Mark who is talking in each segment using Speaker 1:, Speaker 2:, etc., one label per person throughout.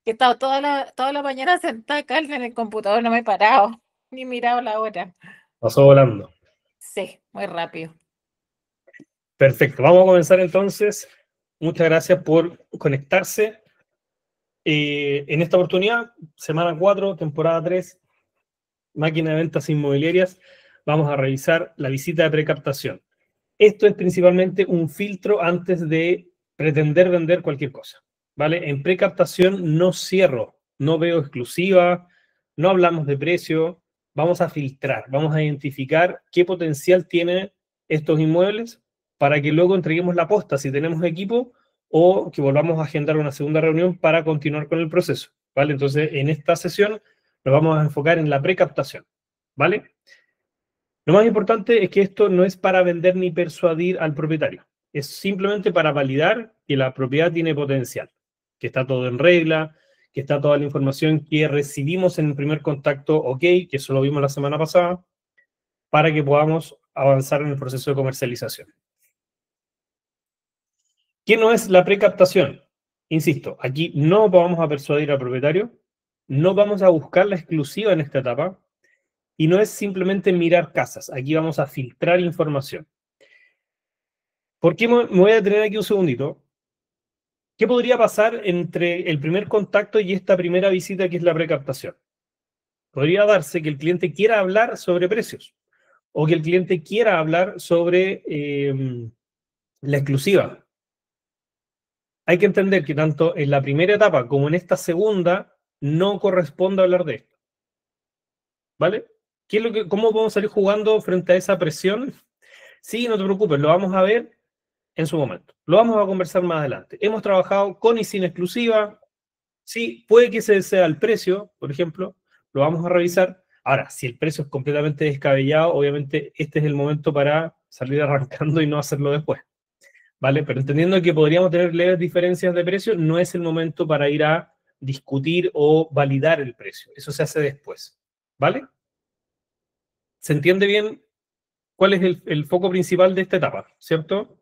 Speaker 1: Que he estado toda la mañana sentada acá en el computador, no me he parado, ni mirado la hora.
Speaker 2: Pasó volando.
Speaker 1: Sí, muy rápido.
Speaker 2: Perfecto, vamos a comenzar entonces. Muchas gracias por conectarse. En esta oportunidad, semana 4, temporada 3, máquina de ventas inmobiliarias, vamos a revisar la visita de precaptación. Esto es principalmente un filtro antes de pretender vender cualquier cosa, ¿vale? En precaptación no cierro, no veo exclusiva, no hablamos de precio, vamos a filtrar, vamos a identificar qué potencial tienen estos inmuebles para que luego entreguemos la posta si tenemos equipo o que volvamos a agendar una segunda reunión para continuar con el proceso, ¿vale? Entonces, en esta sesión nos vamos a enfocar en la precaptación, ¿vale? Lo más importante es que esto no es para vender ni persuadir al propietario. Es simplemente para validar que la propiedad tiene potencial, que está todo en regla, que está toda la información que recibimos en el primer contacto, ok, que eso lo vimos la semana pasada, para que podamos avanzar en el proceso de comercialización. ¿Qué no es la precaptación? Insisto, aquí no vamos a persuadir al propietario, no vamos a buscar la exclusiva en esta etapa, y no es simplemente mirar casas, aquí vamos a filtrar información. ¿Por qué me voy a detener aquí un segundito? ¿Qué podría pasar entre el primer contacto y esta primera visita que es la precaptación? Podría darse que el cliente quiera hablar sobre precios o que el cliente quiera hablar sobre la exclusiva. Hay que entender que tanto en la primera etapa como en esta segunda no corresponde hablar de esto. ¿Vale? ¿Cómo podemos salir jugando frente a esa presión? Sí, no te preocupes, lo vamos a ver en su momento. Lo vamos a conversar más adelante. Hemos trabajado con y sin exclusiva. Sí, puede que ese sea el precio, por ejemplo. Lo vamos a revisar. Ahora, si el precio es completamente descabellado, obviamente este es el momento para salir arrancando y no hacerlo después. ¿Vale? Pero entendiendo que podríamos tener leves diferencias de precio, no es el momento para ir a discutir o validar el precio. Eso se hace después. ¿Vale? ¿Se entiende bien cuál es el foco principal de esta etapa? ¿Cierto?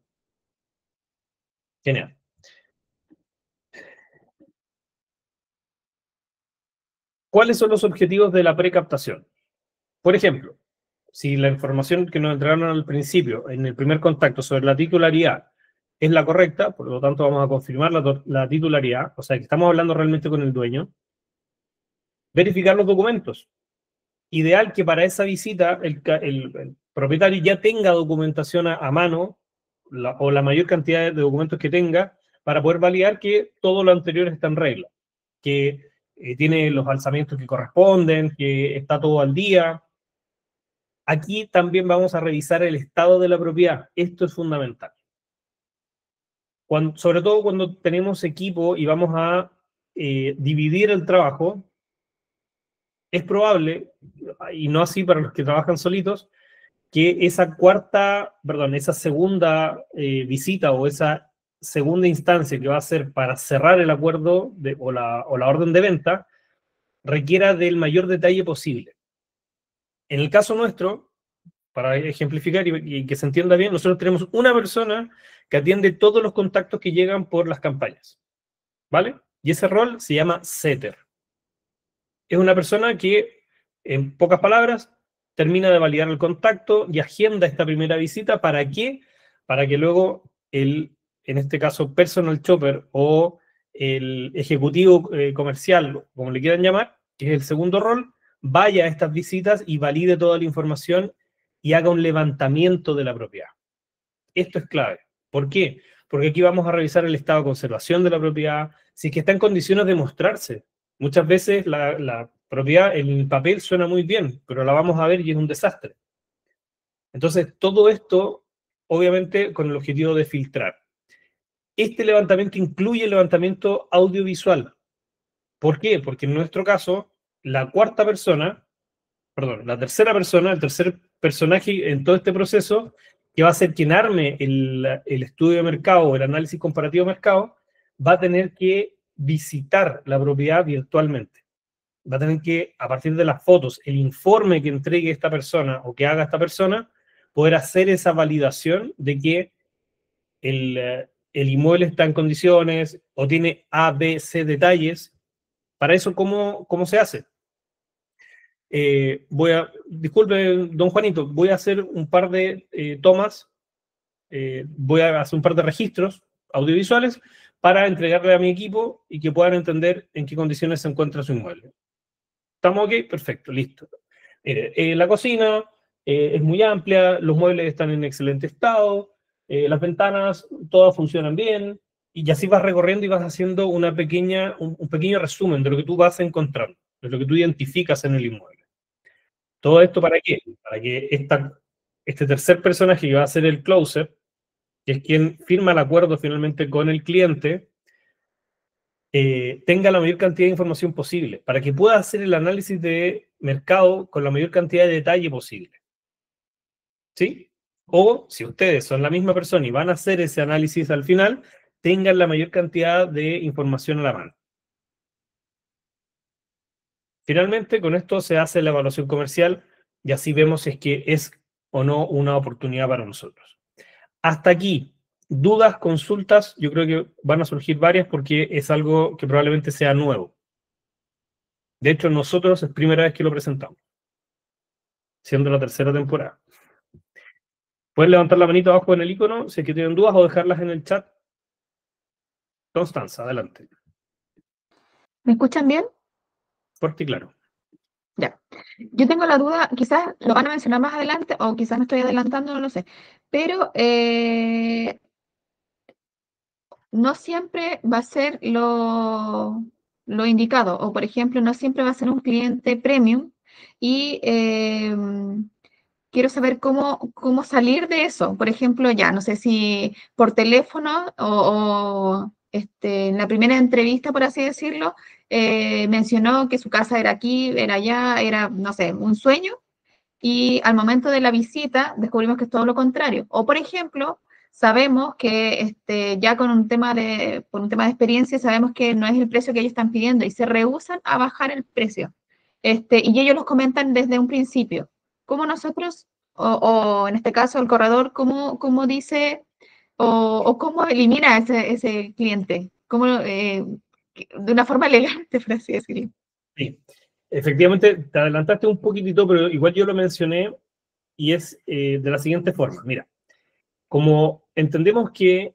Speaker 2: Genial. ¿Cuáles son los objetivos de la precaptación? Por ejemplo, si la información que nos entregaron al principio, en el primer contacto sobre la titularidad, es la correcta, por lo tanto vamos a confirmar la titularidad, o sea que estamos hablando realmente con el dueño, verificar los documentos. Ideal que para esa visita el propietario ya tenga documentación a mano, o la mayor cantidad de documentos que tenga, para poder validar que todo lo anterior está en regla, que tiene los alzamientos que corresponden, que está todo al día. Aquí también vamos a revisar el estado de la propiedad. Esto es fundamental. Sobre todo cuando tenemos equipo y vamos a dividir el trabajo, es probable, y no así para los que trabajan solitos, que esa segunda visita o esa segunda instancia que va a ser para cerrar el acuerdo o la orden de venta requiera del mayor detalle posible. En el caso nuestro, para ejemplificar y que se entienda bien, nosotros tenemos una persona que atiende todos los contactos que llegan por las campañas, ¿vale? Y ese rol se llama setter. Es una persona que, en pocas palabras, termina de validar el contacto y agenda esta primera visita. ¿Para qué? Para que luego en este caso, personal shopper o el ejecutivo comercial, como le quieran llamar, que es el segundo rol, vaya a estas visitas y valide toda la información y haga un levantamiento de la propiedad. Esto es clave. ¿Por qué? Porque aquí vamos a revisar el estado de conservación de la propiedad, si es que está en condiciones de mostrarse. Muchas veces la propiedad en el papel suena muy bien, pero la vamos a ver y es un desastre. Entonces, todo esto, obviamente, con el objetivo de filtrar. Este levantamiento incluye el levantamiento audiovisual. ¿Por qué? Porque en nuestro caso, la tercera persona, el tercer personaje en todo este proceso, que va a ser quien arme el estudio de mercado o el análisis comparativo de mercado, va a tener que visitar la propiedad virtualmente. Va a tener que, a partir de las fotos, el informe que entregue esta persona o que haga esta persona, poder hacer esa validación de que el inmueble está en condiciones o tiene A, B, C detalles. Para eso, ¿cómo se hace? Disculpe, don Juanito, voy a hacer un par de tomas, voy a hacer un par de registros audiovisuales para entregarle a mi equipo y que puedan entender en qué condiciones se encuentra su inmueble. ¿Estamos ok? Perfecto, listo. Mire, la cocina es muy amplia, los muebles están en excelente estado, las ventanas, todas funcionan bien, y así vas recorriendo y vas haciendo un pequeño resumen de lo que tú vas encontrando, de lo que tú identificas en el inmueble. ¿Todo esto para qué? Para que este tercer personaje que va a ser el closer, que es quien firma el acuerdo finalmente con el cliente, tenga la mayor cantidad de información posible, para que pueda hacer el análisis de mercado con la mayor cantidad de detalle posible. ¿Sí? O si ustedes son la misma persona y van a hacer ese análisis al final, tengan la mayor cantidad de información a la mano. Finalmente, con esto se hace la evaluación comercial y así vemos si es que es o no una oportunidad para nosotros. Hasta aquí, dudas, consultas, yo creo que van a surgir varias porque es algo que probablemente sea nuevo. De hecho, nosotros es primera vez que lo presentamos, siendo la tercera temporada. Pueden levantar la manita abajo en el icono si es que tienen dudas o dejarlas en el chat. Constanza, adelante.
Speaker 3: ¿Me escuchan bien?
Speaker 2: Fuerte y claro.
Speaker 3: Ya. Yo tengo la duda, quizás lo van a mencionar más adelante o quizás me estoy adelantando, no lo sé, pero no siempre va a ser lo indicado, o por ejemplo, no siempre va a ser un cliente premium y quiero saber cómo salir de eso. Por ejemplo, ya, no sé si por teléfono en la primera entrevista, por así decirlo, mencionó que su casa era aquí, era allá, era, no sé, un sueño, y al momento de la visita descubrimos que es todo lo contrario. O, por ejemplo, sabemos que ya por un tema de experiencia, sabemos que no es el precio que ellos están pidiendo y se rehúsan a bajar el precio. Y ellos los comentan desde un principio. ¿Cómo nosotros, o en este caso el corredor, cómo dice o cómo elimina ese cliente? ¿Cómo, de una forma elegante, por así decirlo?
Speaker 2: Sí, efectivamente, te adelantaste un poquitito, pero igual yo lo mencioné y es de la siguiente forma. Mira, como entendemos que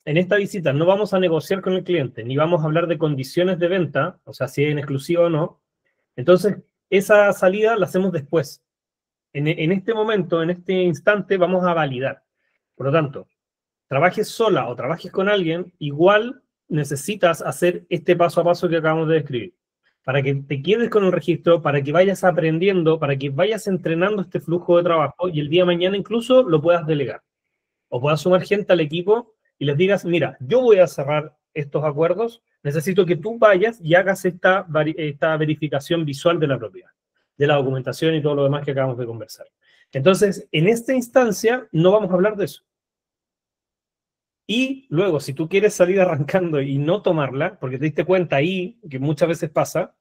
Speaker 2: en esta visita no vamos a negociar con el cliente, ni vamos a hablar de condiciones de venta, o sea, si es en exclusiva o no, entonces esa salida la hacemos después. En este momento, en este instante, vamos a validar. Por lo tanto, trabajes sola o trabajes con alguien, igual necesitas hacer este paso a paso que acabamos de describir. Para que te quedes con el registro, para que vayas aprendiendo, para que vayas entrenando este flujo de trabajo y el día de mañana incluso lo puedas delegar. O puedas sumar gente al equipo y les digas, mira, yo voy a cerrar estos acuerdos, necesito que tú vayas y hagas esta verificación visual de la propiedad, de la documentación y todo lo demás que acabamos de conversar. Entonces, en esta instancia no vamos a hablar de eso. Y luego, si tú quieres salir arrancando y no tomarla, porque te diste cuenta ahí, que muchas veces pasa,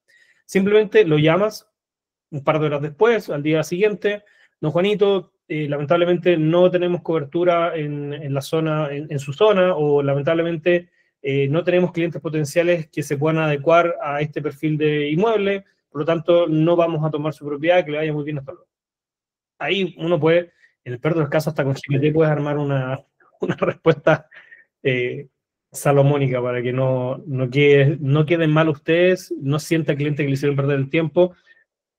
Speaker 2: simplemente lo llamas un par de horas después, al día siguiente, don Juanito, lamentablemente no tenemos cobertura en la zona, en su zona, o lamentablemente no tenemos clientes potenciales que se puedan adecuar a este perfil de inmueble, por lo tanto no vamos a tomar su propiedad, que le vaya muy bien hasta luego. Ahí uno puede, en el peor de los casos, hasta con GPT puedes armar una respuesta salomónica para que no queden mal ustedes, no sienta el cliente que le hicieron perder el tiempo,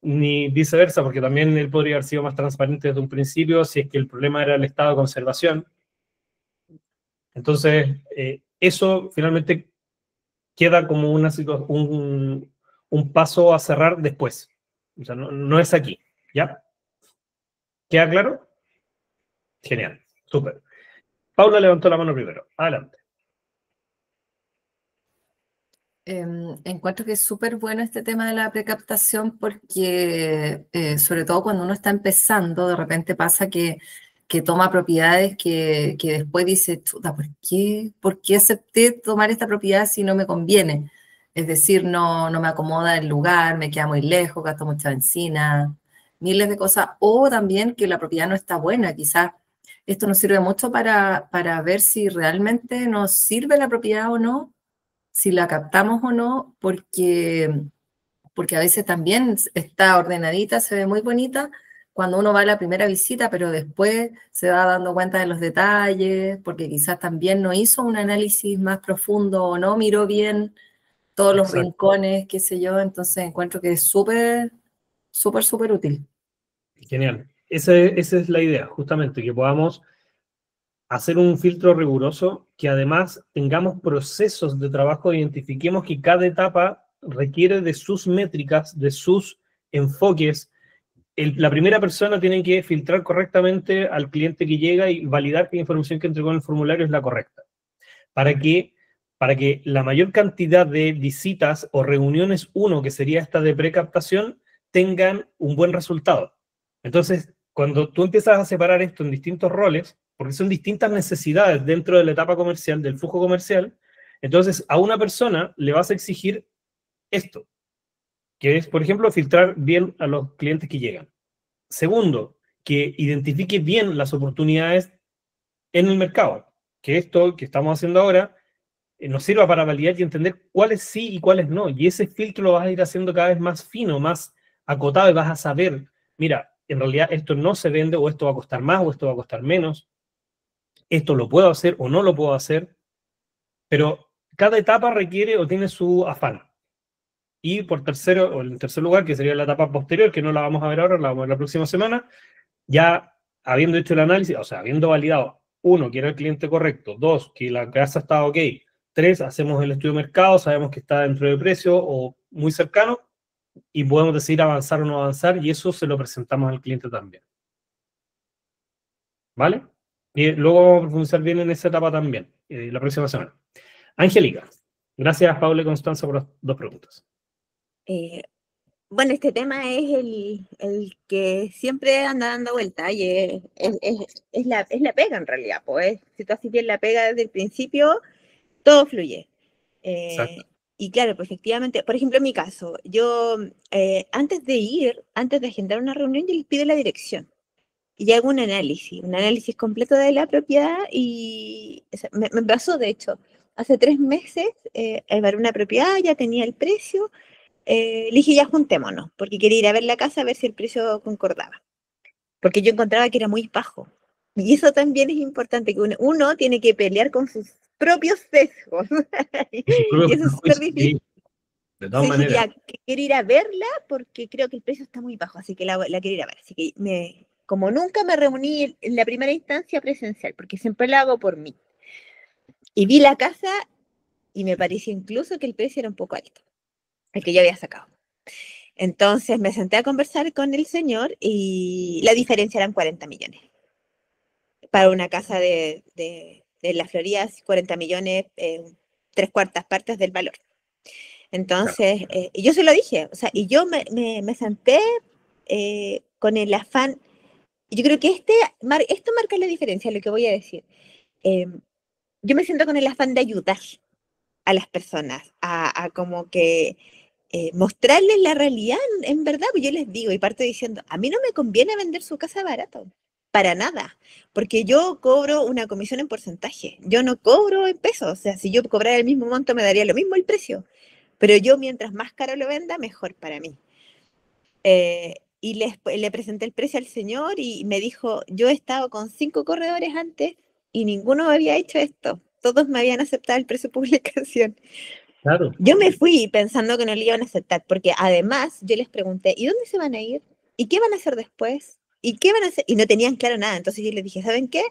Speaker 2: ni viceversa, porque también él podría haber sido más transparente desde un principio si es que el problema era el estado de conservación. Entonces, eso finalmente queda como un paso a cerrar después. O sea, no es aquí, ¿ya? ¿Queda claro? Genial, súper. Paula levantó la mano primero. Adelante.
Speaker 4: Encuentro que es súper bueno este tema de la precaptación porque, sobre todo cuando uno está empezando, de repente pasa que toma propiedades que después dice, chuta, ¿por qué acepté tomar esta propiedad si no me conviene? Es decir, no me acomoda el lugar, me queda muy lejos, gasto mucha benzina, miles de cosas. O también que la propiedad no está buena, quizás esto nos sirve mucho para ver si realmente nos sirve la propiedad o no, si la captamos o no, porque a veces también está ordenadita, se ve muy bonita cuando uno va a la primera visita, pero después se va dando cuenta de los detalles, porque quizás también no hizo un análisis más profundo o no miró bien todos los
Speaker 2: Exacto.
Speaker 4: rincones, qué sé yo. Entonces encuentro que es súper, súper, súper útil.
Speaker 2: Genial. Esa es la idea, justamente, que podamos hacer un filtro riguroso, que además tengamos procesos de trabajo, identifiquemos que cada etapa requiere de sus métricas, de sus enfoques. La primera persona tiene que filtrar correctamente al cliente que llega y validar que la información que entregó en el formulario es la correcta. Para que la mayor cantidad de visitas o reuniones 1, que sería esta de precaptación, tengan un buen resultado. Entonces, cuando tú empiezas a separar esto en distintos roles, porque son distintas necesidades dentro de la etapa comercial, del flujo comercial, entonces a una persona le vas a exigir esto, que es, por ejemplo, filtrar bien a los clientes que llegan. Segundo, que identifique bien las oportunidades en el mercado, que esto que estamos haciendo ahora nos sirva para validar y entender cuáles sí y cuáles no. Y ese filtro lo vas a ir haciendo cada vez más fino, más acotado, y vas a saber, mira, en realidad esto no se vende, o esto va a costar más, o esto va a costar menos, esto lo puedo hacer o no lo puedo hacer, pero cada etapa requiere o tiene su afán. Y por tercero, o en tercer lugar, que sería la etapa posterior, que no la vamos a ver ahora, la vamos a ver la próxima semana, ya habiendo hecho el análisis, o sea, habiendo validado, 1, que era el cliente correcto, 2, que la casa estaba ok, 3, hacemos el estudio de mercado, sabemos que está dentro de precio o muy cercano, y podemos decidir avanzar o no avanzar, y eso se lo presentamos al cliente también. ¿Vale? Y luego vamos a profundizar bien en esa etapa también, la próxima semana. Angélica, gracias Paula y Constanza por las 2 preguntas.
Speaker 5: Bueno, este tema es el que siempre anda dando vuelta y es la pega en realidad, pues si tú haces bien la pega desde el principio, todo fluye.
Speaker 2: Exacto.
Speaker 5: Y claro, pues efectivamente, por ejemplo, en mi caso, yo antes de agendar una reunión, yo les pido la dirección y hago un análisis completo de la propiedad y o sea, me pasó, de hecho, hace 3 meses, evalué una propiedad, ya tenía el precio. Le dije ya juntémonos, porque quería ir a ver la casa a ver si el precio concordaba, porque yo encontraba que era muy bajo. Y eso también es importante, que uno tiene que pelear con sus propios sesgos. Y eso es súper difícil.
Speaker 2: De todas maneras.
Speaker 5: Ya, quiero ir a verla porque creo que el precio está muy bajo, así que la quiero ir a ver. Así que como nunca me reuní en la primera instancia presencial, porque siempre la hago por mí, y vi la casa y me pareció incluso que el precio era un poco alto, el que yo había sacado. Entonces me senté a conversar con el señor y la diferencia eran 40 millones. Para una casa de la Florida, 40 millones, 3/4 partes del valor. Entonces, yo se lo dije, o sea, y yo me senté con el afán, yo creo que esto marca la diferencia, lo que voy a decir. Yo me siento con el afán de ayudar a las personas, a como que mostrarles la realidad en verdad, pues yo les digo y parto diciendo, a mí no me conviene vender su casa barato, para nada, porque yo cobro una comisión en porcentaje, yo no cobro en pesos, o sea, si yo cobrara el mismo monto me daría lo mismo el precio, pero yo mientras más caro lo venda, mejor para mí. Y le presenté el precio al señor y me dijo, yo he estado con 5 corredores antes y ninguno había hecho esto, todos me habían aceptado el precio de publicación.
Speaker 2: Claro.
Speaker 5: Yo me fui pensando que no le iban a aceptar, porque además yo les pregunté, ¿y dónde se van a ir? ¿Y qué van a hacer después? ¿Y qué van a hacer? Y no tenían claro nada. Entonces yo les dije, ¿saben qué?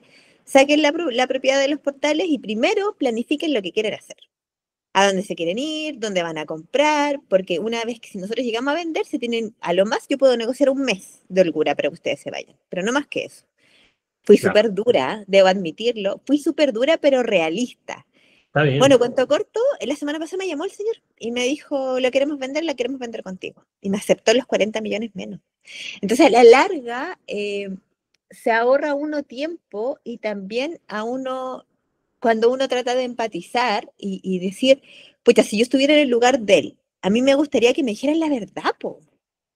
Speaker 5: Saquen la propiedad de los portales y primero planifiquen lo que quieren hacer. A dónde se quieren ir, dónde van a comprar, porque una vez que si nosotros llegamos a vender, se tienen, a lo más yo puedo negociar un mes de holgura para que ustedes se vayan, pero no más que eso. Fui súper dura, debo admitirlo, fui súper dura pero realista.
Speaker 2: Está bien.
Speaker 5: Bueno, cuento corto, la semana pasada me llamó el señor y me dijo, la queremos vender contigo. Y me aceptó los 40 millones menos. Entonces, a la larga, se ahorra uno tiempo y también a uno, cuando uno trata de empatizar y decir, pues si yo estuviera en el lugar de él, a mí me gustaría que me dijeran la verdad, po.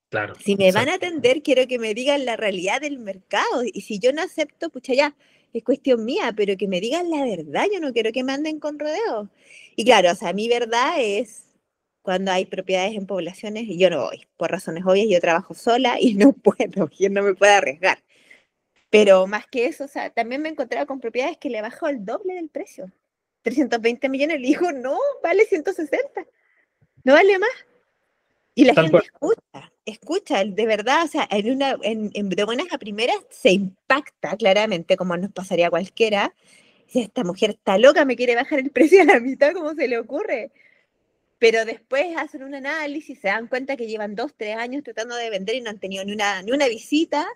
Speaker 2: Claro.
Speaker 5: Si me van a atender, quiero que me digan la realidad del mercado. Y si yo no acepto, pucha ya, es cuestión mía, pero que me digan la verdad, yo no quiero que me anden con rodeos. Y claro, o sea, mi verdad es cuando hay propiedades en poblaciones y yo no voy, por razones obvias, yo trabajo sola y no puedo, yo no me puedo arriesgar. Pero más que eso, o sea, también me he encontrado con propiedades que le bajó el doble del precio. 320 millones, le dijo, no, vale 160, no vale más. Y la
Speaker 2: Tal
Speaker 5: gente
Speaker 2: cual.
Speaker 5: escucha, de verdad, o sea, de buenas a primeras se impacta claramente, como nos pasaría a cualquiera. Si esta mujer está loca, me quiere bajar el precio a la mitad, ¿cómo se le ocurre? Pero después hacen un análisis, se dan cuenta que llevan 2, 3 años tratando de vender y no han tenido ni una visita.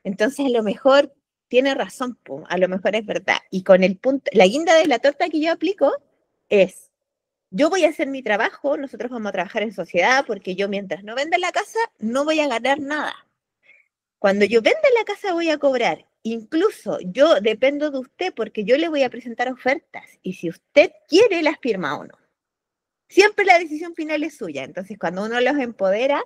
Speaker 5: Entonces, a lo mejor tiene razón, po, a lo mejor es verdad. Y con el punto, la guinda de la torta que yo aplico es, yo voy a hacer mi trabajo, nosotros vamos a trabajar en sociedad, porque yo mientras no venda la casa, no voy a ganar nada. Cuando yo venda la casa voy a cobrar. Incluso yo dependo de usted porque yo le voy a presentar ofertas. Y si usted quiere, las firma o no. Siempre la decisión final es suya. Entonces, cuando uno los empodera,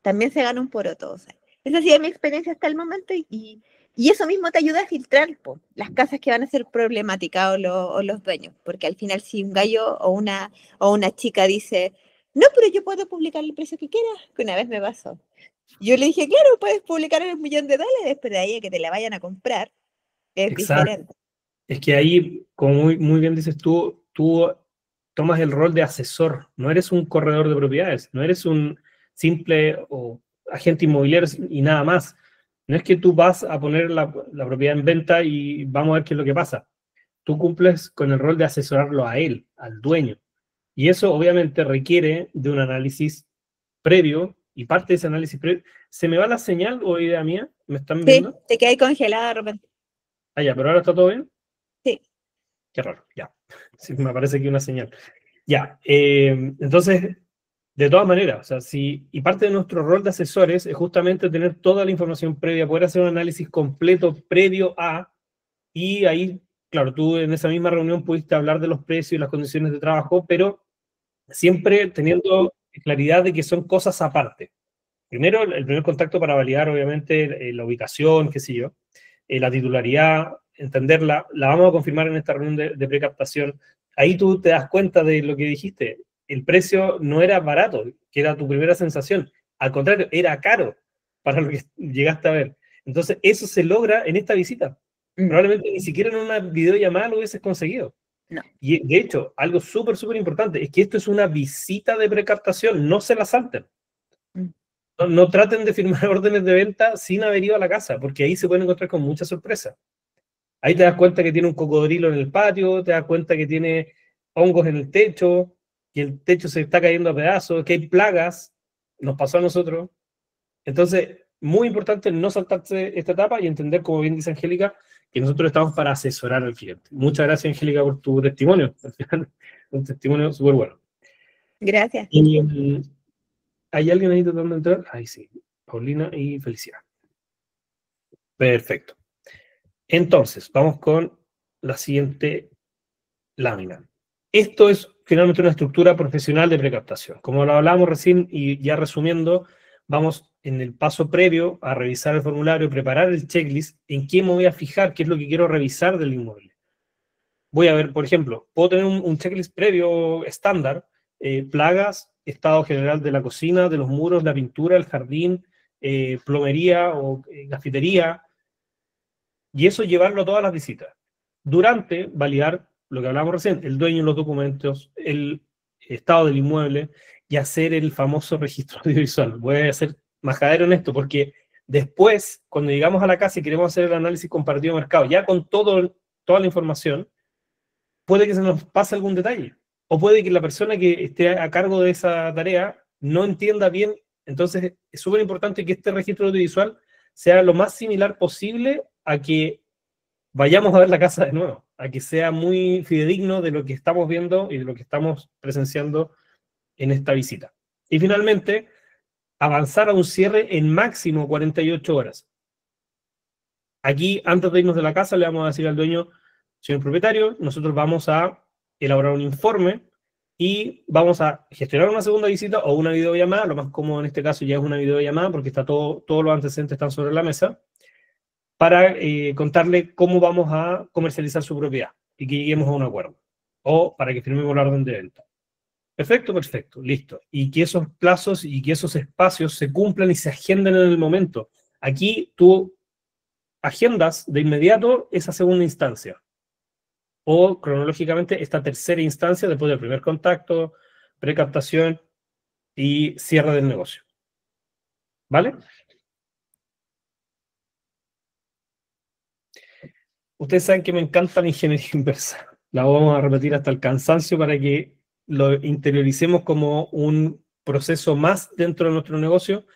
Speaker 5: también se gana un poroto. O sea, esa ha sido mi experiencia hasta el momento y eso mismo te ayuda a filtrar las casas que van a ser problemáticas o los dueños. Porque al final si un gallo o una chica dice, no, pero yo puedo publicar el precio que quiera, que una vez me pasó. Yo le dije, claro, puedes publicar el $1.000.000, pero de ahí a que te la vayan a comprar es
Speaker 2: Exacto.
Speaker 5: diferente.
Speaker 2: Es que ahí, como muy bien dices tú tomas el rol de asesor, no eres un corredor de propiedades, no eres un simple agente inmobiliario y nada más. No es que tú vas a poner la propiedad en venta y vamos a ver qué es lo que pasa. Tú cumples con el rol de asesorarlo a él, al dueño. Y eso obviamente requiere de un análisis previo, y parte de ese análisis previo... ¿Se me va la señal o idea mía? ¿Me están viendo?
Speaker 5: Sí, te quedas congelada de repente.
Speaker 2: Ah, ya, pero ahora está todo bien.
Speaker 5: Sí.
Speaker 2: Qué raro, ya. Sí, me aparece aquí una señal. Ya, entonces, de todas maneras, o sea, y parte de nuestro rol de asesores es justamente tener toda la información previa, poder hacer un análisis completo previo a, y ahí, claro, tú en esa misma reunión pudiste hablar de los precios y las condiciones de trabajo, pero siempre teniendo claridad de que son cosas aparte. Primero, el primer contacto para validar, obviamente, la ubicación, qué sé yo, la titularidad, entenderla, la vamos a confirmar en esta reunión de precaptación. Ahí tú te das cuenta de lo que dijiste. El precio no era barato, que era tu primera sensación. Al contrario, era caro para lo que llegaste a ver. Entonces, eso se logra en esta visita. Probablemente ni siquiera en una videollamada lo hubieses conseguido.
Speaker 5: No.
Speaker 2: Y de hecho, algo súper importante es que esto es una visita de precaptación, no se la salten. No traten de firmar órdenes de venta sin haber ido a la casa, porque ahí se pueden encontrar con mucha sorpresa. Ahí te das cuenta que tiene un cocodrilo en el patio, te das cuenta que tiene hongos en el techo, que el techo se está cayendo a pedazos, que hay plagas, nos pasó a nosotros. Entonces, muy importante no saltarse esta etapa y entender, como bien dice Angélica, que nosotros estamos para asesorar al cliente. Muchas gracias, Angélica, por tu testimonio. Al final, un testimonio súper bueno.
Speaker 5: Gracias.
Speaker 2: ¿Hay alguien ahí tratando de entrar? Ahí sí, Paulina y Felicidad. Perfecto. Entonces, vamos con la siguiente lámina. Esto es finalmente una estructura profesional de precaptación. Como lo hablábamos recién y ya resumiendo, vamos en el paso previo a revisar el formulario, preparar el checklist, en qué me voy a fijar, qué es lo que quiero revisar del inmueble. Voy a ver, por ejemplo, puedo tener un checklist previo estándar, plagas, estado general de la cocina, de los muros, la pintura, el jardín, plomería o cafetería, y eso llevarlo a todas las visitas. Durante, validar lo que hablamos recién, el dueño, los documentos, el estado del inmueble, y hacer el famoso registro audiovisual. Voy a hacer majadero en esto, porque después, cuando llegamos a la casa y queremos hacer el análisis comparativo de mercado, ya con toda la información, puede que se nos pase algún detalle, o puede que la persona que esté a cargo de esa tarea no entienda bien. Entonces es súper importante que este registro audiovisual sea lo más similar posible a que vayamos a ver la casa de nuevo, a que sea muy fidedigno de lo que estamos viendo y de lo que estamos presenciando en esta visita. Y finalmente, avanzar a un cierre en máximo 48 horas. Aquí, antes de irnos de la casa, le vamos a decir al dueño: señor propietario, nosotros vamos a elaborar un informe y vamos a gestionar una segunda visita o una videollamada. Lo más cómodo en este caso ya es una videollamada porque está todos los antecedentes están sobre la mesa, para contarle cómo vamos a comercializar su propiedad y que lleguemos a un acuerdo, o para que firmemos la orden de venta. Perfecto, perfecto, listo. Y que esos plazos y que esos espacios se cumplan y se agenden en el momento. Aquí tú agendas de inmediato esa segunda instancia, o cronológicamente esta tercera instancia después del primer contacto, precaptación y cierre del negocio. ¿Vale? Ustedes saben que me encanta la ingeniería inversa. La vamos a repetir hasta el cansancio para que lo interioricemos como un proceso más dentro de nuestro negocio.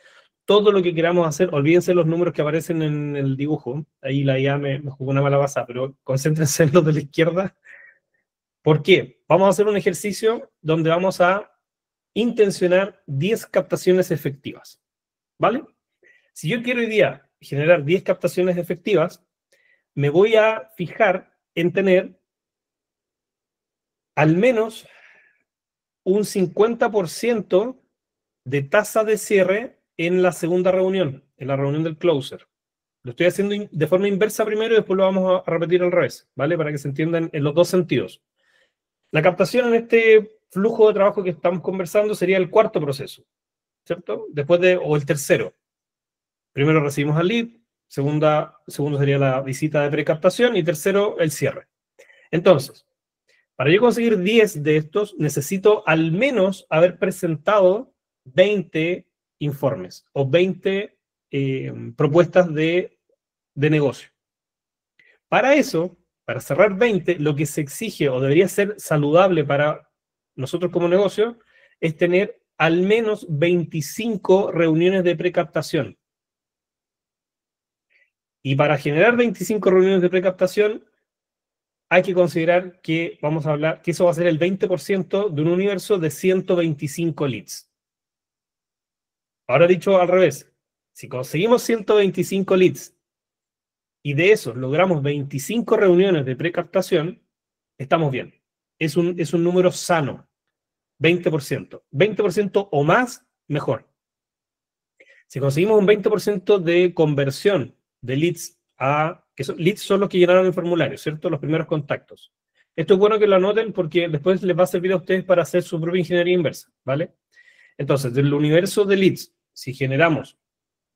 Speaker 2: Todo lo que queramos hacer, olvídense los números que aparecen en el dibujo. Ahí la IA me jugó una mala pasada, pero concéntrense en los de la izquierda. ¿Por qué? Vamos a hacer un ejercicio donde vamos a intencionar 10 captaciones efectivas. ¿Vale? Si yo quiero hoy día generar 10 captaciones efectivas, me voy a fijar en tener al menos un 50% de tasa de cierre en la segunda reunión, en la reunión del closer. Lo estoy haciendo de forma inversa primero y después lo vamos a repetir al revés, ¿vale? Para que se entiendan en los dos sentidos. La captación en este flujo de trabajo que estamos conversando sería el cuarto proceso, ¿cierto? O el tercero. Primero recibimos al lead, segundo sería la visita de precaptación y tercero, el cierre. Entonces, para yo conseguir 10 de estos, necesito al menos haber presentado 20 informes o 20 propuestas de negocio. Para eso, para cerrar 20, lo que se exige o debería ser saludable para nosotros como negocio es tener al menos 25 reuniones de precaptación. Y para generar 25 reuniones de precaptación, hay que considerar que vamos a hablar que eso va a ser el 20% de un universo de 125 leads. Ahora dicho al revés, si conseguimos 125 leads y de esos logramos 25 reuniones de precaptación, estamos bien. Es un número sano, 20%. 20% o más, mejor. Si conseguimos un 20% de conversión de leads leads son los que llenaron el formulario, ¿cierto? Los primeros contactos. Esto es bueno que lo anoten porque después les va a servir a ustedes para hacer su propia ingeniería inversa, ¿vale? Entonces, del universo de leads, si generamos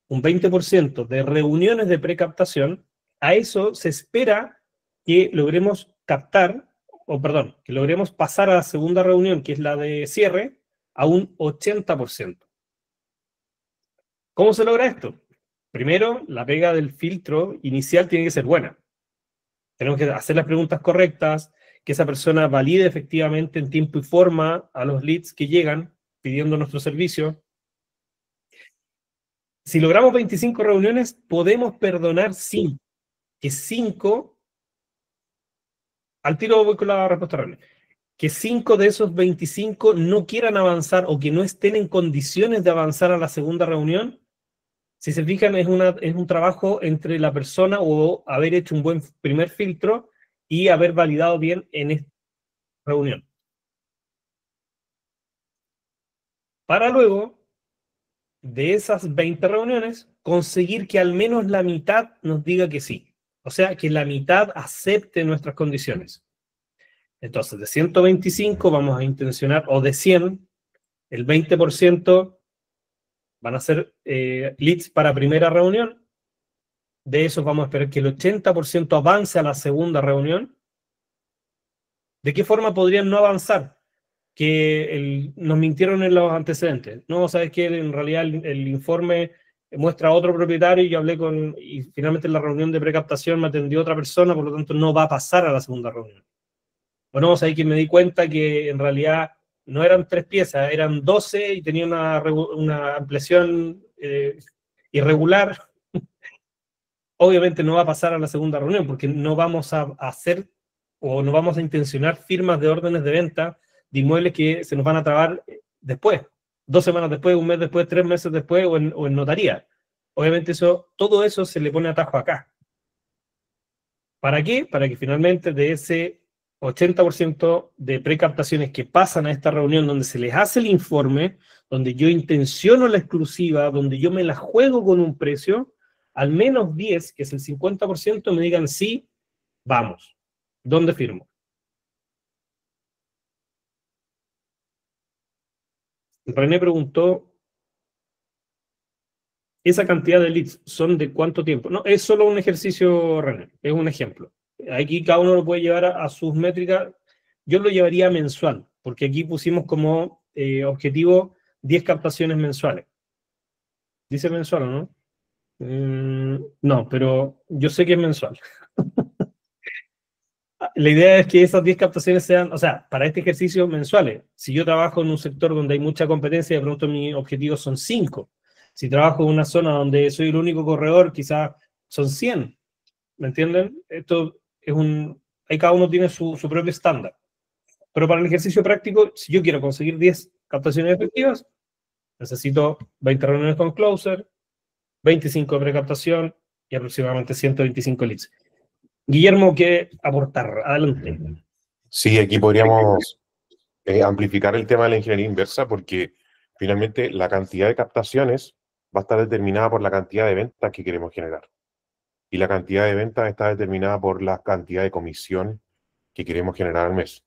Speaker 2: un 20% de reuniones de precaptación, a eso se espera que logremos que logremos pasar a la segunda reunión, que es la de cierre, a un 80%. ¿Cómo se logra esto? Primero, la pega del filtro inicial tiene que ser buena. Tenemos que hacer las preguntas correctas, que esa persona valide efectivamente en tiempo y forma a los leads que llegan pidiendo nuestro servicio. Si logramos 25 reuniones, podemos perdonar 5. Que 5, al tiro voy con la respuesta real, que 5 de esos 25 no quieran avanzar o que no estén en condiciones de avanzar a la segunda reunión. Si se fijan, es un trabajo entre la persona o haber hecho un buen primer filtro y haber validado bien en esta reunión. Para luego, de esas 20 reuniones, conseguir que al menos la mitad nos diga que sí. O sea, que la mitad acepte nuestras condiciones. Entonces, de 125 vamos a intencionar, o de 100, el 20% van a ser leads para primera reunión. De esos vamos a esperar que el 80% avance a la segunda reunión. ¿De qué forma podrían no avanzar? Que nos mintieron en los antecedentes. No, sabes que en realidad el informe muestra a otro propietario y yo hablé y finalmente en la reunión de precaptación me atendió otra persona, por lo tanto no va a pasar a la segunda reunión. O no, sabes que me di cuenta que en realidad no eran 3 piezas, eran 12 y tenía una ampliación irregular. Obviamente no va a pasar a la segunda reunión porque no vamos a hacer o no vamos a intencionar firmas de órdenes de venta de inmuebles que se nos van a trabar después, 2 semanas después, 1 mes después, 3 meses después o en notaría. Obviamente todo eso se le pone atajo acá. ¿Para qué? Para que finalmente de ese 80% de precaptaciones que pasan a esta reunión donde se les hace el informe, donde yo intenciono la exclusiva, donde yo me la juego con un precio, al menos 10, que es el 50%, me digan sí, vamos. ¿Dónde firmo? René preguntó, ¿esa cantidad de leads son de cuánto tiempo? No, es solo un ejercicio, René, es un ejemplo. Aquí cada uno lo puede llevar a sus métricas. Yo lo llevaría mensual, porque aquí pusimos como objetivo 10 captaciones mensuales. ¿Dice mensual o no? No, pero yo sé que es mensual. La idea es que esas 10 captaciones sean, o sea, para este ejercicio mensuales. Si yo trabajo en un sector donde hay mucha competencia, de pronto mis objetivos son 5. Si trabajo en una zona donde soy el único corredor, quizás son 100. ¿Me entienden? Esto es ahí cada uno tiene su propio estándar. Pero para el ejercicio práctico, si yo quiero conseguir 10 captaciones efectivas, necesito 20 reuniones con closer, 25 de precaptación y aproximadamente 125 leads. Guillermo, ¿qué aportar? Adelante.
Speaker 6: Sí, aquí podríamos amplificar el tema de la ingeniería inversa, porque finalmente la cantidad de captaciones va a estar determinada por la cantidad de ventas que queremos generar. Y la cantidad de ventas está determinada por la cantidad de comisión que queremos generar al mes.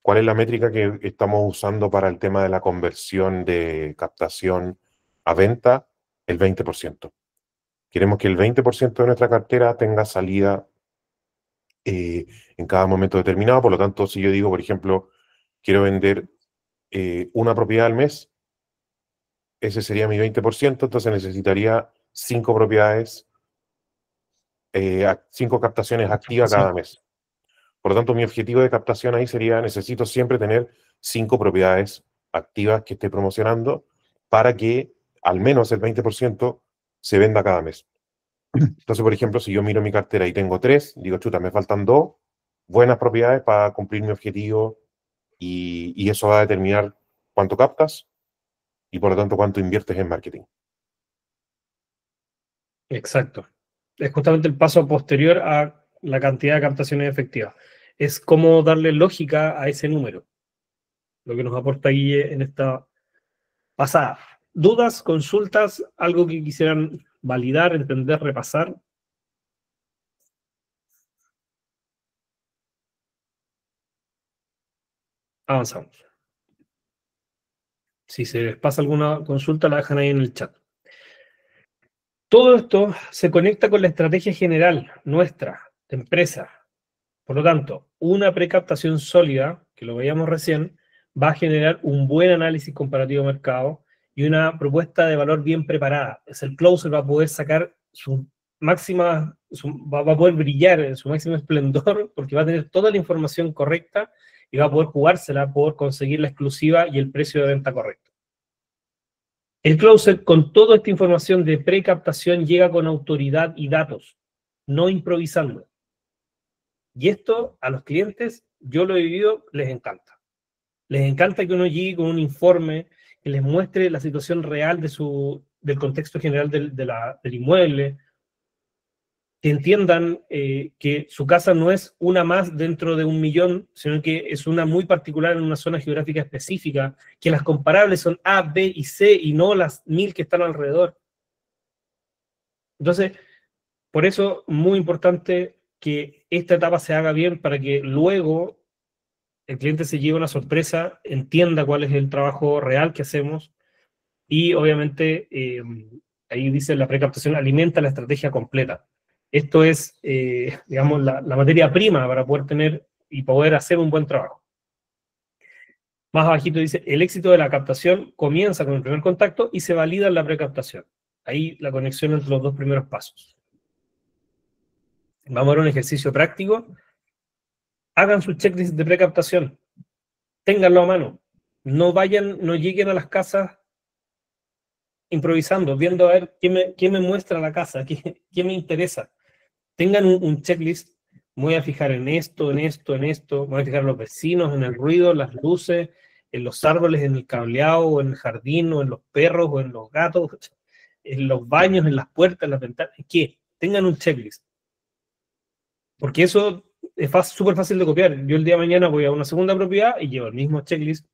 Speaker 6: ¿Cuál es la métrica que estamos usando para el tema de la conversión de captación a venta? El 20%. Queremos que el 20% de nuestra cartera tenga salida en cada momento determinado. Por lo tanto, si yo digo, por ejemplo, quiero vender una propiedad al mes, ese sería mi 20%, entonces necesitaría 5 propiedades, 5 captaciones activas cada mes. Por lo tanto, mi objetivo de captación ahí sería, necesito siempre tener 5 propiedades activas que esté promocionando para que al menos el 20% se venda cada mes. Entonces, por ejemplo, si yo miro mi cartera y tengo 3, digo, chuta, me faltan 2 buenas propiedades para cumplir mi objetivo y eso va a determinar cuánto captas y por lo tanto cuánto inviertes en marketing.
Speaker 2: Exacto. Es justamente el paso posterior a la cantidad de captaciones efectivas. Es cómo darle lógica a ese número. Lo que nos aporta Guille en esta pasada. ¿Dudas, consultas, algo que quisieran validar, entender, repasar? Avanzamos. Si se les pasa alguna consulta, la dejan ahí en el chat. Todo esto se conecta con la estrategia general nuestra, de empresa. Por lo tanto, una precaptación sólida, que lo veíamos recién, va a generar un buen análisis comparativo de mercado y una propuesta de valor bien preparada. Es el closer va a poder sacar su máxima, va a poder brillar en su máximo esplendor porque va a tener toda la información correcta y va a poder jugársela por conseguir la exclusiva y el precio de venta correcto. El closer, con toda esta información de precaptación, llega con autoridad y datos, no improvisando. Y esto a los clientes, yo lo he vivido, les encanta. Les encanta que uno llegue con un informe que les muestre la situación real del contexto general del inmueble, que entiendan que su casa no es una más dentro de 1.000.000, sino que es una muy particular en una zona geográfica específica, que las comparables son A, B y C y no las 1.000 que están alrededor. Entonces, por eso, muy importante que esta etapa se haga bien para que luego el cliente se lleve una sorpresa, entienda cuál es el trabajo real que hacemos y obviamente ahí dice la precaptación alimenta la estrategia completa. Esto es, digamos, la materia prima para poder tener y poder hacer un buen trabajo. Más abajito dice, el éxito de la captación comienza con el primer contacto y se valida en la precaptación. Ahí la conexión entre los dos primeros pasos. Vamos a ver un ejercicio práctico. Hagan su checklist de precaptación. Ténganlo a mano. No lleguen a las casas improvisando, viendo a ver qué me muestra la casa, qué me interesa. Tengan un checklist. Me voy a fijar en esto, en esto, en esto. Me voy a fijar en los vecinos, en el ruido, las luces, en los árboles, en el cableado, o en el jardín, o en los perros, o en los gatos, en los baños, en las puertas, en las ventanas. ¿Qué? Tengan un checklist. Porque eso es súper fácil de copiar. Yo el día de mañana voy a una segunda propiedad y llevo el mismo checklist.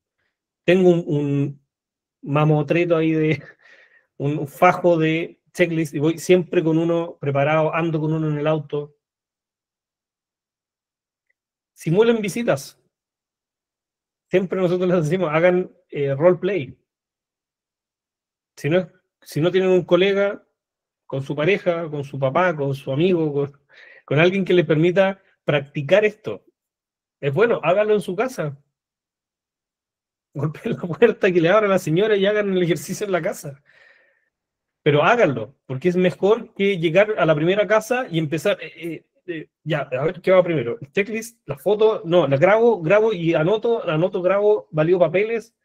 Speaker 2: Tengo un mamotreto ahí un fajo de checklist y voy siempre con uno preparado, ando con uno en el auto. Simulen visitas. Siempre nosotros les decimos, hagan roleplay. Si no tienen un colega con su pareja, con su papá, con su amigo, con alguien que les permita practicar esto, es bueno, háganlo en su casa. Golpeen la puerta, que le abra a la señora y hagan el ejercicio en la casa. Pero háganlo, porque es mejor que llegar a la primera casa y empezar, ya, a ver qué va primero. El checklist, la foto, no, la grabo y anoto, grabo, valido papeles,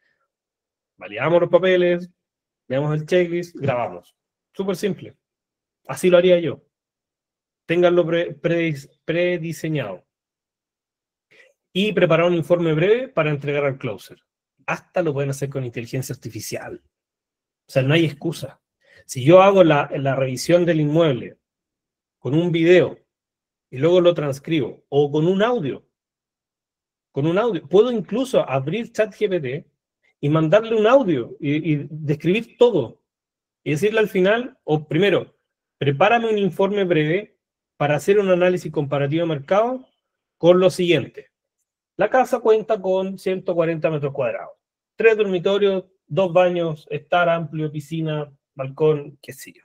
Speaker 2: validamos los papeles, veamos el checklist, grabamos. Súper simple. Así lo haría yo. Ténganlo prediseñado. Y preparar un informe breve para entregar al closer. Hasta lo pueden hacer con inteligencia artificial. O sea, no hay excusa. Si yo hago la revisión del inmueble con un video y luego lo transcribo, o con un audio, puedo incluso abrir ChatGPT y mandarle un audio y describir todo. Y decirle al final, o primero, prepárame un informe breve para hacer un análisis comparativo de mercado con lo siguiente. La casa cuenta con 140 metros cuadrados, 3 dormitorios, 2 baños, estar amplio, piscina, balcón, qué sé yo.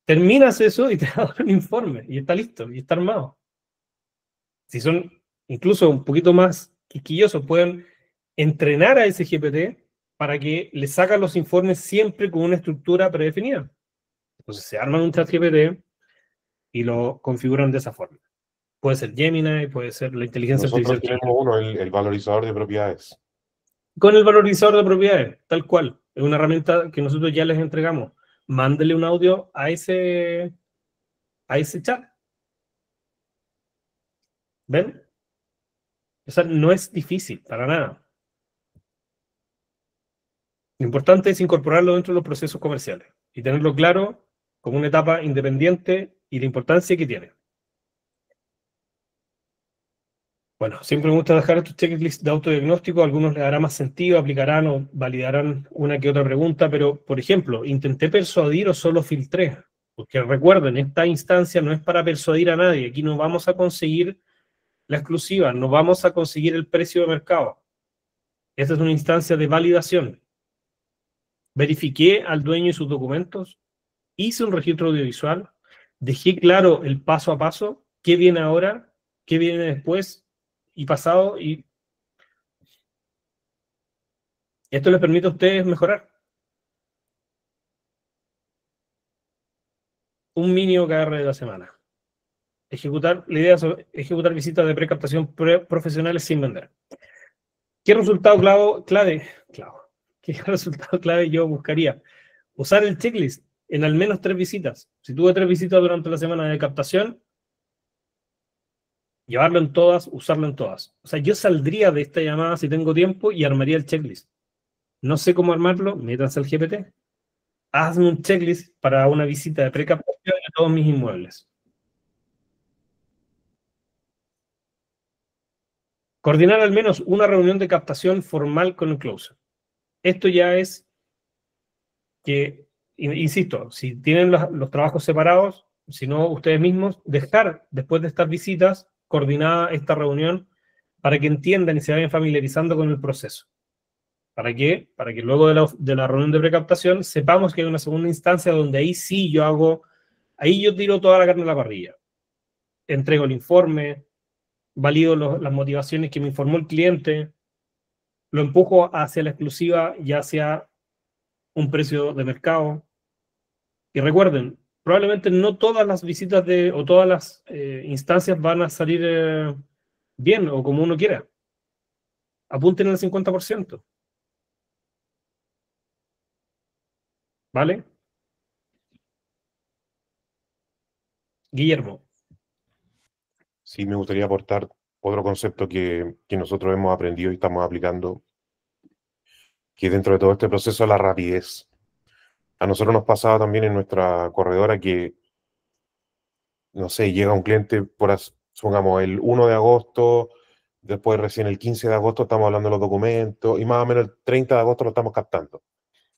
Speaker 2: Terminas eso y te da un informe y está listo y está armado. Si son incluso un poquito más quisquillosos, pueden entrenar a ese GPT para que le sacan los informes siempre con una estructura predefinida. Entonces se arman un chat GPT y lo configuran de esa forma. Puede ser Gemini, puede ser la inteligencia
Speaker 6: Nosotros
Speaker 2: artificial.
Speaker 6: tenemos uno, el valorizador de propiedades.
Speaker 2: Con el valorizador de propiedades, tal cual. Es una herramienta que nosotros ya les entregamos. Mándele un audio a ese chat. ¿Ven? O sea, no es difícil, para nada. Lo importante es incorporarlo dentro de los procesos comerciales y tenerlo claro como una etapa independiente y la importancia que tiene. Bueno, siempre me gusta dejar estos checklists de autodiagnóstico, a algunos les dará más sentido, aplicarán o validarán una que otra pregunta, pero, por ejemplo, ¿intenté persuadir o solo filtré? Porque recuerden, esta instancia no es para persuadir a nadie, aquí no vamos a conseguir la exclusiva, no vamos a conseguir el precio de mercado. Esta es una instancia de validación. Verifiqué al dueño y sus documentos, hice un registro audiovisual, dejé claro el paso a paso, qué viene ahora, qué viene después, y pasado, y esto les permite a ustedes mejorar. Un mini OKR de la semana. La idea es ejecutar visitas de precaptación profesionales sin vender. ¿Qué resultado clave? ¿Qué resultado clave yo buscaría? Usar el checklist en al menos 3 visitas. Si tuve 3 visitas durante la semana de captación, llevarlo en todas, usarlo en todas. O sea, yo saldría de esta llamada si tengo tiempo y armaría el checklist. No sé cómo armarlo, métanse al GPT. Hazme un checklist para una visita de precaptación de todos mis inmuebles. Coordinar al menos una reunión de captación formal con el closer. Esto ya es que, insisto, si tienen los trabajos separados, si no ustedes mismos, dejar después de estas visitas coordinada esta reunión para que entiendan y se vayan familiarizando con el proceso. ¿Para qué? Para que luego de la reunión de precaptación sepamos que hay una segunda instancia donde ahí sí ahí yo tiro toda la carne a la parrilla. Entrego el informe, valido las motivaciones que me informó el cliente, lo empujo hacia la exclusiva y hacia un precio de mercado. Y recuerden, probablemente no todas las visitas o todas las instancias van a salir bien o como uno quiera. Apunten al 50%. ¿Vale? Guillermo.
Speaker 6: Sí, me gustaría aportar otro concepto que nosotros hemos aprendido y estamos aplicando, que dentro de todo este proceso la rapidez. A nosotros nos pasaba también en nuestra corredora que, no sé, llega un cliente, supongamos, el 1 de agosto, después recién el 15 de agosto estamos hablando de los documentos, y más o menos el 30 de agosto lo estamos captando.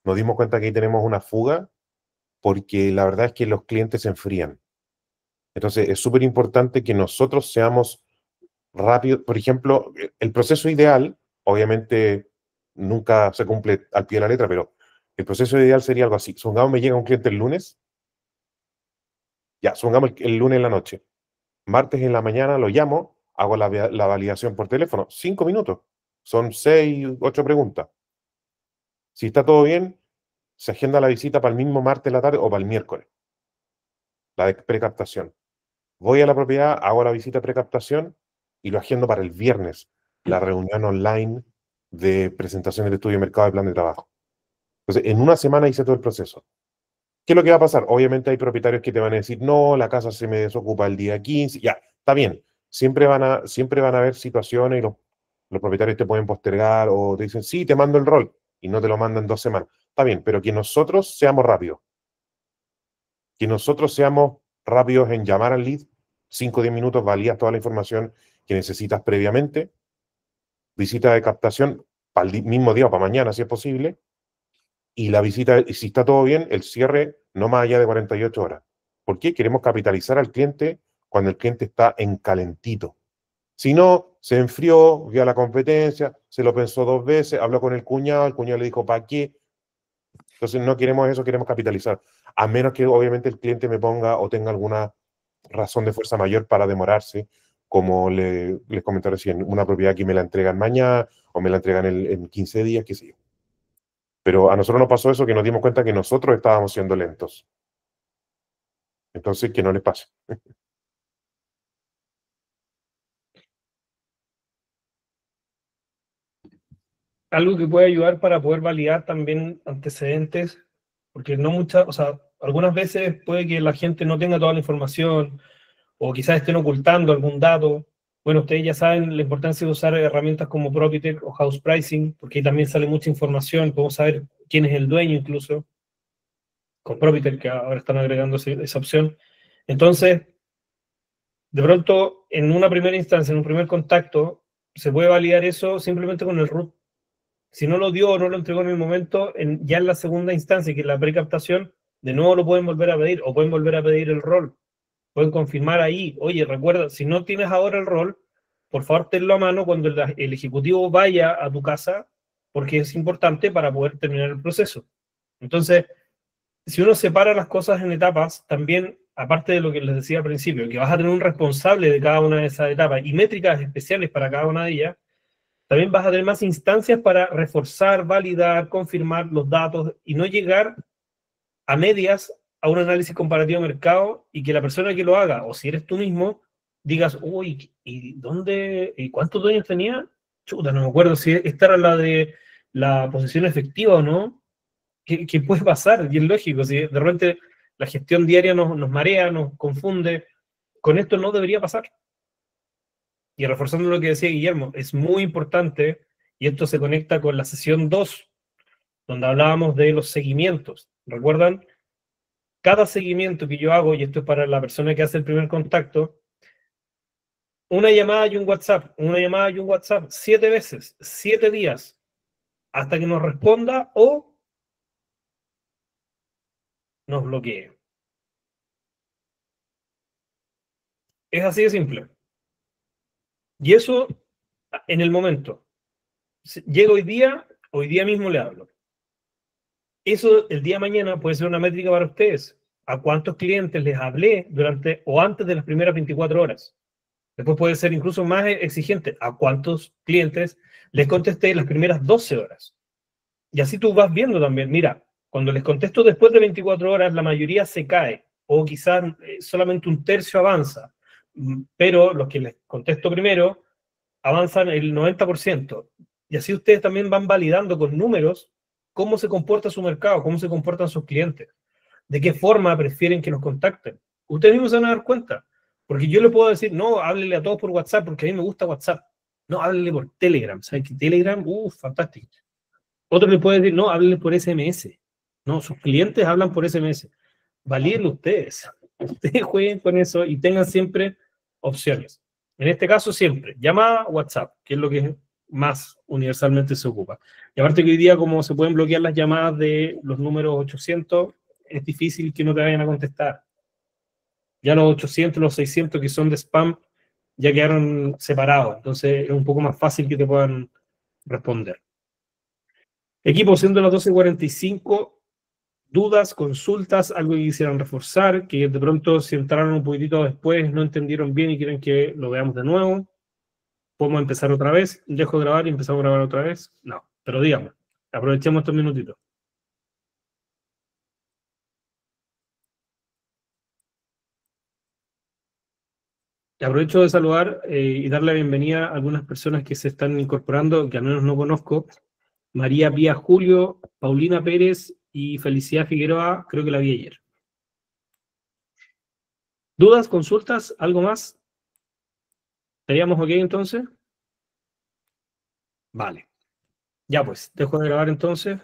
Speaker 6: Nos dimos cuenta que ahí tenemos una fuga porque la verdad es que los clientes se enfrían. Entonces, es súper importante que nosotros seamos rápidos. Por ejemplo, el proceso ideal, obviamente, nunca se cumple al pie de la letra, pero el proceso ideal sería algo así. Supongamos me llega un cliente el lunes, ya, supongamos el lunes en la noche. Martes en la mañana lo llamo, hago la validación por teléfono, 5 minutos. Son 6, 8 preguntas. Si está todo bien, se agenda la visita para el mismo martes en la tarde o para el miércoles, la de precaptación. Voy a la propiedad, hago la visita de precaptación y lo agendo para el viernes, la reunión online de presentación del estudio de mercado de plan de trabajo. Entonces, en una semana hice todo el proceso. ¿Qué es lo que va a pasar? Obviamente hay propietarios que te van a decir, no, la casa se me desocupa el día 15. Ya, está bien. Siempre van a haber situaciones y los propietarios te pueden postergar o te dicen, sí, te mando el rol y no te lo mandan 2 semanas. Está bien, pero que nosotros seamos rápidos. Que nosotros seamos rápidos en llamar al lead, 5 o 10 minutos, validas toda la información que necesitas previamente, visita de captación para el mismo día o para mañana, si es posible, y la visita, y si está todo bien, el cierre no más allá de 48 horas. ¿Por qué? Queremos capitalizar al cliente cuando el cliente está en calentito. Si no, se enfrió, vio a la competencia, se lo pensó 2 veces, habló con el cuñado le dijo, ¿para qué? Entonces no queremos eso, queremos capitalizar. A menos que obviamente el cliente me ponga o tenga alguna razón de fuerza mayor para demorarse, como les comenté recién, una propiedad que me la entregan mañana o me la entregan en 15 días, qué sé yo. Pero a nosotros nos pasó eso, que nos dimos cuenta que nosotros estábamos siendo lentos. Entonces, que no les pase.
Speaker 2: Algo que puede ayudar para poder validar también antecedentes, porque no muchas, o sea, algunas veces puede que la gente no tenga toda la información o quizás estén ocultando algún dato. Bueno, ustedes ya saben la importancia de usar herramientas como Propitech o House Pricing, porque ahí también sale mucha información, podemos saber quién es el dueño incluso, con Propitech, que ahora están agregando esa opción. Entonces, de pronto, en una primera instancia, en un primer contacto, se puede validar eso simplemente con el root. Si no lo dio o no lo entregó en el momento, ya en la segunda instancia, que es la precaptación, de nuevo lo pueden volver a pedir, o pueden volver a pedir el rol. Pueden confirmar ahí, oye, recuerda, si no tienes ahora el rol, por favor tenlo a mano cuando el ejecutivo vaya a tu casa, porque es importante para poder terminar el proceso. Entonces, si uno separa las cosas en etapas, también, aparte de lo que les decía al principio, que vas a tener un responsable de cada una de esas etapas y métricas especiales para cada una de ellas, también vas a tener más instancias para reforzar, validar, confirmar los datos y no llegar a medias a un análisis comparativo de mercado y que la persona que lo haga, o si eres tú mismo, digas, uy, ¿y dónde, y cuántos dueños tenía? Chuta, no me acuerdo si esta era la de la posición efectiva o no. ¿Qué puede pasar? Y es lógico, si de repente la gestión diaria nos marea, nos confunde, con esto no debería pasar. Y reforzando lo que decía Guillermo, es muy importante, y esto se conecta con la sesión 2, donde hablábamos de los seguimientos. ¿Recuerdan? Cada seguimiento que yo hago, y esto es para la persona que hace el primer contacto, una llamada y un WhatsApp, 7 veces, 7 días, hasta que nos responda o nos bloquee. Es así de simple. Y eso en el momento. Llega hoy día mismo le hablo. Eso el día de mañana puede ser una métrica para ustedes. ¿A cuántos clientes les hablé durante o antes de las primeras 24 horas? Después puede ser incluso más exigente. ¿A cuántos clientes les contesté las primeras 12 horas? Y así tú vas viendo también. Mira, cuando les contesto después de 24 horas, la mayoría se cae. O quizás solamente un tercio avanza. Pero los que les contesto primero avanzan el 90%. Y así ustedes también van validando con números cómo se comporta su mercado, cómo se comportan sus clientes, de qué forma prefieren que los contacten. Ustedes mismos se van a dar cuenta. Porque yo le puedo decir, no, háblele a todos por WhatsApp, porque a mí me gusta WhatsApp. No, háblele por Telegram. ¿Sabes qué? Telegram, fantástico. Otro le puede decir, no, háblele por SMS. No, sus clientes hablan por SMS. Valídenlo ustedes. Ustedes jueguen con eso y tengan siempre opciones. En este caso, siempre, llamada, WhatsApp, que es lo que más universalmente se ocupa. Y aparte que hoy día, como se pueden bloquear las llamadas de los números 800, es difícil que no te vayan a contestar. Ya los 800, los 600 que son de spam ya quedaron separados, entonces es un poco más fácil que te puedan responder. Equipo, siendo las 12:45, dudas, consultas, algo que quisieran reforzar, que de pronto si entraron un poquitito después, no entendieron bien y quieren que lo veamos de nuevo. ¿Podemos empezar otra vez? ¿Dejo de grabar y empezamos a grabar otra vez? No, pero dígame, aprovechemos estos minutitos. Aprovecho de saludar y darle la bienvenida a algunas personas que se están incorporando, que al menos no conozco. María Pía Julio, Paulina Pérez y Felicidad Figueroa, creo que la vi ayer. ¿Dudas, consultas, algo más? ¿Estaríamos ok entonces? Vale. Ya pues, dejo de grabar entonces.